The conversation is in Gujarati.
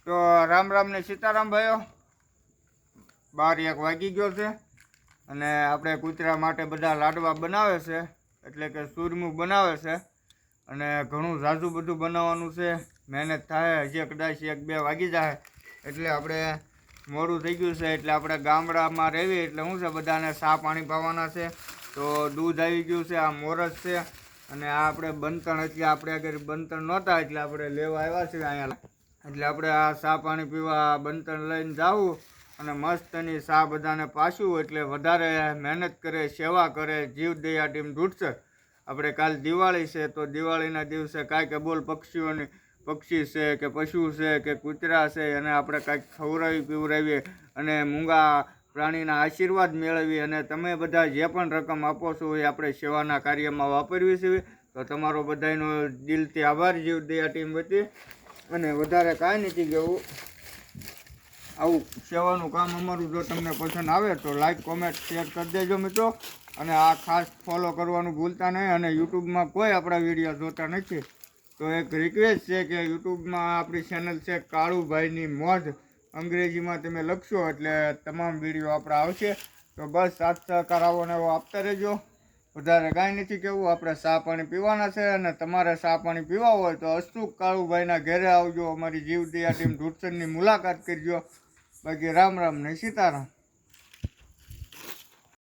તો રામ રામ ને સીતારામ ભાઈઓ. 12-1 વાગી ગયો છે અને આપણે કૂતરા માટે બધા લાડવા બનાવે છે, એટલે કે સુરમું બનાવે છે અને ઘણું ઝાઝું બધું બનાવવાનું છે. મહેનત થાય, હજી કદાચ 1-2 વાગી જાય એટલે આપણે મોડું થઈ ગયું છે. એટલે આપણે ગામડામાં રહેવી એટલે શું છે, બધાને ચા પાણી પાવાના છે. તો દૂધ આવી ગયું છે, આ મોરસ છે અને આ આપણે બંતણ, એટલે આપણે આગળ બંતણ નહોતા એટલે આપણે લેવા આવ્યા છીએ અહીંયા. એટલે આપણે આ ચા પાણી પીવા બંતણ લઈને જાવું અને મસ્તની ચા બધાને પાછું, એટલે વધારે મહેનત કરે, સેવા કરે. જીવદયા ટીમ ઢૂંઢશે. આપણે કાલ દિવાળી છે તો દિવાળીના દિવસે કાંઈ કે બોલ પક્ષી છે કે પશુ છે કે કૂતરા છે એને આપણે કાંઈક ખવડાવી પીવડાવીએ અને મૂંગા પ્રાણીના આશીર્વાદ મેળવીએ. અને તમે બધા જે પણ રકમ આપો છો એ આપણે સેવાના કાર્યમાં વાપરવી છે. તો તમારો બધાનો દિલથી આભાર જીવદયા ટીમ વતી. અને વધારે કાંઈ નથી કહેવું, આવું સેવાનું કામ અમારું જો તમને પસંદ આવે તો લાઈક કોમેન્ટ શેર કરી દેજો મિત્રો. અને આ ખાસ ફોલો કરવાનું ભૂલતા નહીં. અને યુટ્યુબમાં કોઈ આપણા વિડીયો જોતા નથી તો એક રિક્વેસ્ટ છે કે યુટ્યુબમાં આપણી ચેનલ છે કાળુભાઈની મોજ, અંગ્રેજીમાં તમે લખશો એટલે તમામ વિડીયો આપણા આવશે. તો બસ સાથ સહકાર આવો ને એવો આપતા રહેજો. વધારે કાંઈ નથી કહેવું, આપણે ચા પાણી પીવાના છે અને તમારે ચા પાણી પીવા હોય તો અચૂક કાળુભાઈના ઘરે આવજો, અમારી જીવદયા ટીમ ઢૂંઢસરની મુલાકાત કરજો. બાકી રામ રામ ને સીતારામ.